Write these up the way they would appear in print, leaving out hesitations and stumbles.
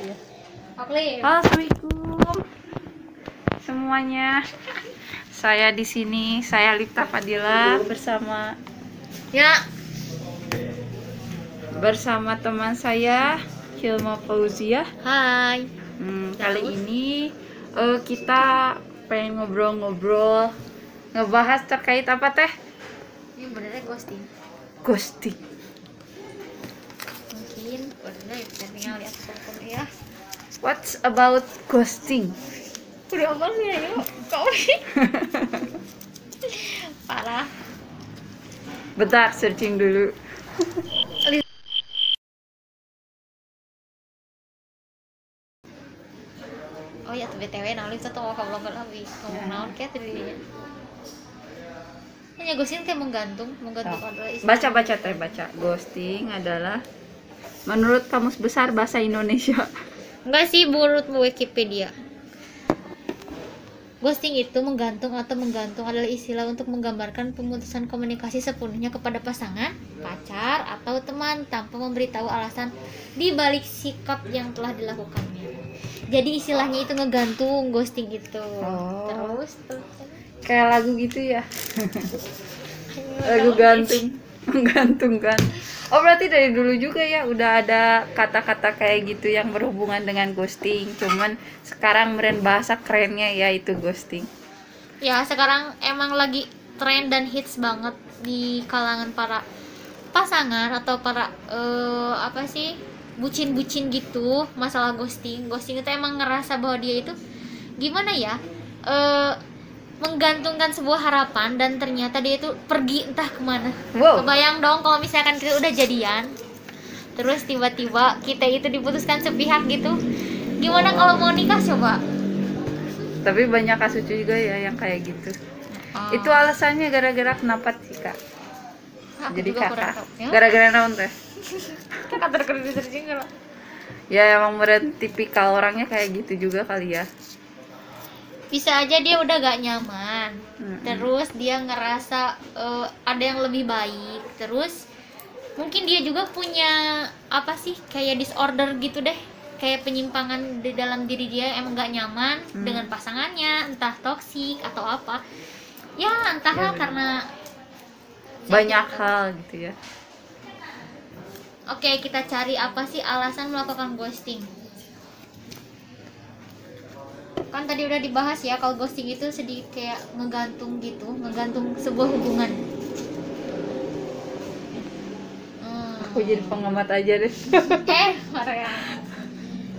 ya. Oke. Assalamualaikum semuanya. Saya di sini, saya Lipta Fadila bersama teman saya Hilma Fauziah. Hai. Kali ini kita pengen ngobrol-ngobrol, ngebahas terkait apa teh? Ini benernya ghosting. Ghosting. Mungkin bener ya, kita tinggal lihat telepon ya. What's about ghosting? Udah abang ya yuk. Kau nih. Parah. Bentar, searching dulu. Oh ya tuh BTW naon itu tuh kalau lebih ngomong naon kayak tadi. Hanya ghosting kayak menggantung adalah istilah. Baca. Ghosting adalah menurut Kamus Besar Bahasa Indonesia. Enggak sih, menurut Wikipedia. Ghosting itu menggantung adalah istilah untuk menggambarkan pemutusan komunikasi sepenuhnya kepada pasangan, pacar, atau teman tanpa memberitahu alasan di balik sikap yang telah dilakukannya. Jadi istilahnya itu ngegantung, ghosting itu. Oh. Terus Kayak lagu gitu ya. Lagu gantung, menggantungkan. Oh, berarti dari dulu juga ya udah ada kata-kata kayak gitu yang berhubungan dengan ghosting. Cuman sekarang meren bahasa kerennya ya itu ghosting. ya sekarang emang lagi tren dan hits banget di kalangan para pasangan atau para bucin-bucin gitu. Masalah ghosting itu emang ngerasa bahwa dia itu gimana ya, menggantungkan sebuah harapan dan ternyata dia itu pergi entah kemana. Wow. Kebayang dong kalau misalkan kita udah jadian terus tiba-tiba kita itu diputuskan sepihak gitu, gimana kalau mau nikah coba. Tapi banyak kasus juga ya yang kayak gitu. Itu alasannya gara-gara kenapa sih kak? Aku Jadi juga kurang kakak tahu ya. gara-gara naon teh? Kakak terkredit juga lah. Ya emang meren tipikal orangnya kayak gitu juga kali ya. Bisa aja dia udah gak nyaman, terus dia ngerasa ada yang lebih baik, terus mungkin dia juga punya kayak disorder gitu deh, kayak penyimpangan di dalam diri dia, emang gak nyaman dengan pasangannya, entah toksik atau apa ya, entahlah karena Banyak hal gitu ya. Oke, kita cari apa sih alasan melakukan ghosting. Kan tadi udah dibahas ya kalau ghosting itu sedikit kayak ngegantung gitu, ngegantung sebuah hubungan. Aku jadi pengamat aja deh. Maria.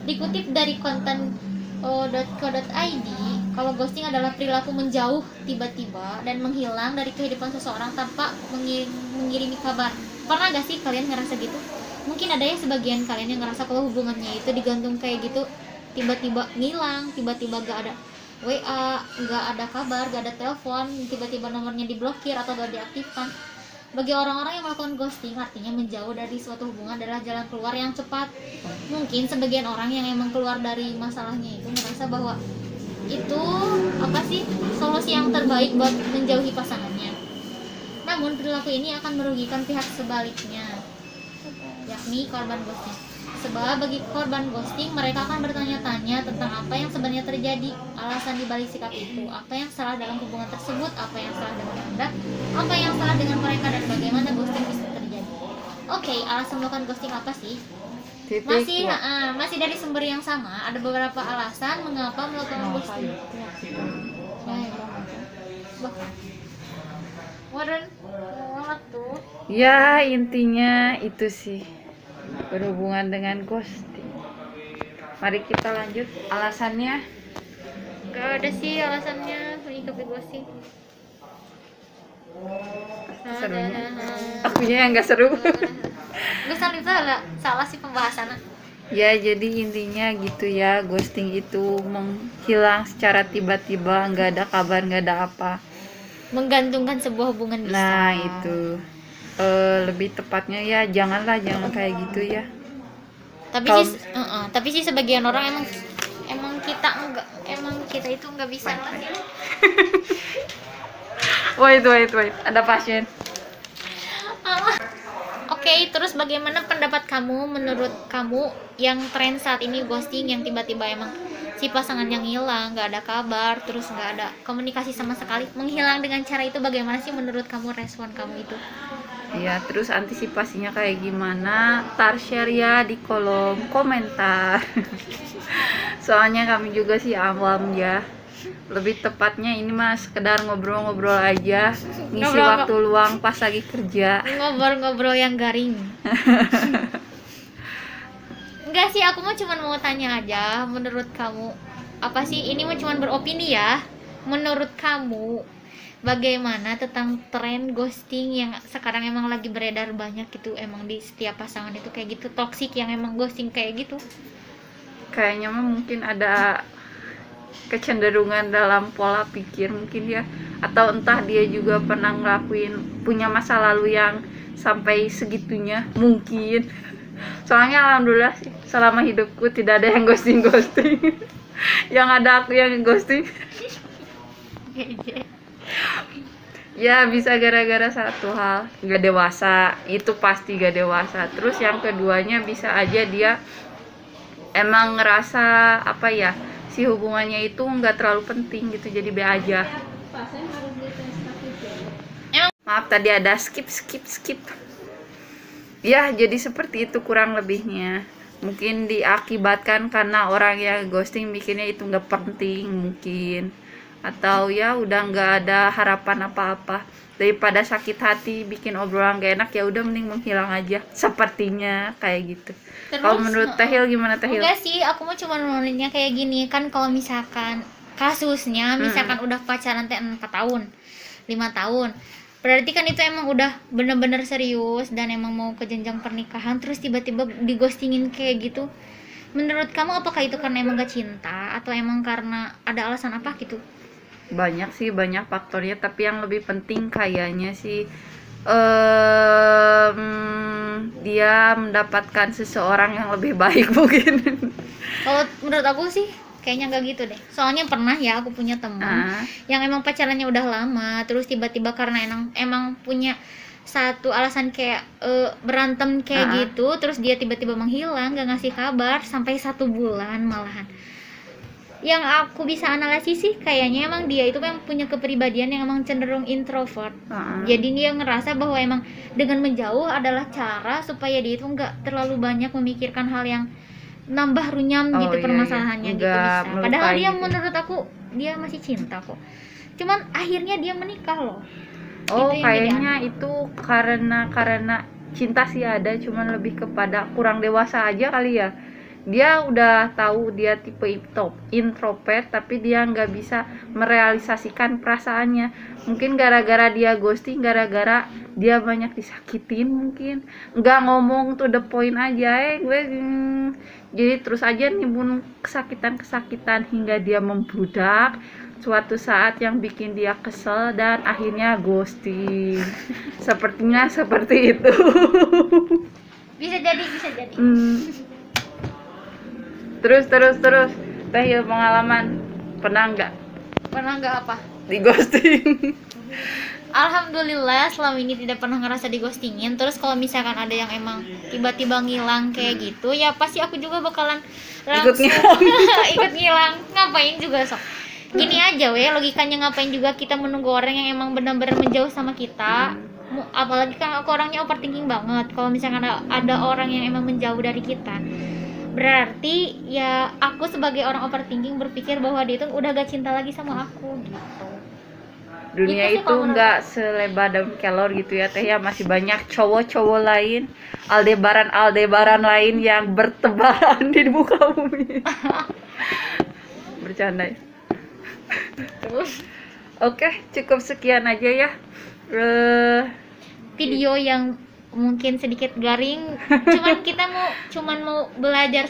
Dikutip dari konten.co.id, kalau ghosting adalah perilaku menjauh tiba-tiba dan menghilang dari kehidupan seseorang tanpa mengirimi kabar. Pernah gak sih kalian ngerasa gitu? Mungkin ada ya sebagian kalian yang ngerasa kalau hubungannya itu digantung kayak gitu, tiba-tiba ngilang, tiba-tiba gak ada WA, gak ada kabar, gak ada telepon, tiba-tiba nomornya diblokir atau gak diaktifkan. Bagi orang-orang yang melakukan ghosting, artinya menjauh dari suatu hubungan adalah jalan keluar yang cepat. Mungkin sebagian orang yang emang keluar dari masalahnya itu merasa bahwa itu solusi yang terbaik buat menjauhi pasangannya. Namun perilaku ini akan merugikan pihak sebaliknya, yakni korban ghosting. Sebab bagi korban ghosting, mereka akan bertanya-tanya tentang apa yang sebenarnya terjadi, alasan dibalik sikap itu, apa yang salah dalam hubungan tersebut, apa yang salah dengan Anda, apa yang salah dengan mereka, dan bagaimana ghosting bisa terjadi. Oke, alasan melakukan ghosting apa sih? Masih dari sumber yang sama. Ada beberapa alasan mengapa melakukan ghosting. Ya intinya itu sih berhubungan dengan ghosting. Mari kita lanjut alasannya. Gak ada sih alasannya mengikuti ghosting. Serunya akunya yang gak seru. Gue salah sih pembahasannya. Ya jadi intinya gitu ya, ghosting itu menghilang secara tiba-tiba, nggak ada kabar, nggak ada apa, menggantungkan sebuah hubungan bisa. Nah itu lebih tepatnya ya jangan kayak gitu ya. Tapi sih sebagian orang emang kita itu nggak bisa lah. Wait, ada pasien. Oke, terus bagaimana pendapat kamu, menurut kamu yang tren saat ini ghosting, yang tiba-tiba emang si pasangan yang hilang, nggak ada kabar, terus nggak ada komunikasi sama sekali, menghilang dengan cara itu, bagaimana sih menurut kamu respon kamu itu? Ya, terus antisipasinya kayak gimana? Tar share ya di kolom komentar. Soalnya kami juga sih awam ya. Lebih tepatnya ini mah sekedar ngobrol-ngobrol aja, ngisi waktu luang pas lagi kerja. Ngobrol-ngobrol yang garing. Enggak sih, aku mah cuma mau tanya aja, menurut kamu apa sih, ini mah cuma beropini ya, menurut kamu bagaimana tentang tren ghosting yang sekarang emang lagi beredar banyak gitu, emang di setiap pasangan itu kayak gitu, toksik yang emang ghosting kayak gitu? Kayaknya mah mungkin ada kecenderungan dalam pola pikir mungkin ya, atau entah dia juga pernah ngelakuin, punya masa lalu yang sampai segitunya mungkin. Soalnya alhamdulillah sih, selama hidupku tidak ada yang ghosting. Yang ada aku yang ghosting. Ya bisa gara-gara satu hal, gak dewasa, itu pasti gak dewasa. Terus yang keduanya bisa aja dia emang ngerasa apa ya, si hubungannya itu nggak terlalu penting gitu, jadi be aja. Maaf tadi ada skip. Ya jadi seperti itu kurang lebihnya. Mungkin diakibatkan karena orang yang ghosting mikirnya itu nggak penting mungkin, atau ya udah nggak ada harapan apa-apa. Daripada sakit hati bikin obrolan gak enak, ya udah mending menghilang aja, sepertinya kayak gitu. Kalau menurut Tehil gimana Tehil? Enggak sih, aku mau cuma menurutnya kayak gini kan, kalau misalkan kasusnya misalkan udah pacaran 4 tahun 5 tahun, berarti kan itu emang udah bener-bener serius dan emang mau ke jenjang pernikahan, terus tiba-tiba dighostingin kayak gitu. Menurut kamu apakah itu karena emang gak cinta atau emang karena ada alasan apa gitu? Banyak sih, banyak faktornya, tapi yang lebih penting kayaknya sih dia mendapatkan seseorang yang lebih baik mungkin. Kalau menurut aku sih kayaknya nggak gitu deh. Soalnya pernah ya aku punya teman yang emang pacarannya udah lama, terus tiba-tiba karena emang punya satu alasan kayak berantem kayak gitu, terus dia tiba-tiba menghilang, nggak ngasih kabar sampai 1 bulan malahan. Yang aku bisa analisis sih kayaknya emang dia itu kan punya kepribadian yang emang cenderung introvert. Jadi dia ngerasa bahwa emang dengan menjauh adalah cara supaya dia itu nggak terlalu banyak memikirkan hal yang nambah runyam gitu permasalahannya gitu bisa. Padahal dia gitu. Menurut aku dia masih cinta kok. Cuman akhirnya dia menikah loh. Oh kayaknya itu karena cinta sih ada, cuman lebih kepada kurang dewasa aja kali ya. Dia udah tahu dia tipe introvert, tapi dia nggak bisa merealisasikan perasaannya. Mungkin gara-gara dia ghosting, gara-gara dia banyak disakitin, mungkin nggak ngomong to the point aja, gue jadi terus aja nimbun kesakitan hingga dia membludak suatu saat yang bikin dia kesel dan akhirnya ghosting. Sepertinya seperti itu. Bisa jadi. Terus Tehil pengalaman pernah nggak apa? di ghosting? Alhamdulillah selama ini tidak pernah ngerasa di ghostingin. Terus kalau misalkan ada yang emang tiba-tiba ngilang kayak gitu, ya pasti aku juga bakalan langsung ikut ngilang. Ngapain juga sok. Gini aja logikanya, ngapain juga kita menunggu orang yang emang benar-benar menjauh sama kita. Apalagi kan aku orangnya overthinking banget. Kalau misalkan ada orang yang emang menjauh dari kita, berarti ya aku sebagai orang overthinking berpikir bahwa dia itu udah gak cinta lagi sama aku gitu. Dunia itu nggak selebar daun kelor gitu ya Teh ya, masih banyak cowok-cowok lain, Aldebaran lain yang bertebaran di muka bumi. Bercanda ya. Oke, cukup sekian aja ya video yang mungkin sedikit garing, cuman mau belajar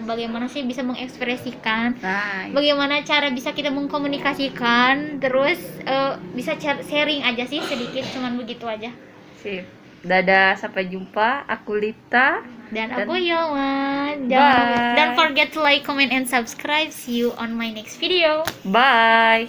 bagaimana sih bisa mengekspresikan, bagaimana cara bisa kita mengkomunikasikan, terus bisa sharing aja sih sedikit, cuman begitu aja. Sip. Dadah, sampai jumpa. Aku Lita dan aku Yoma. Don't forget to like, comment, and subscribe. See you on my next video. Bye.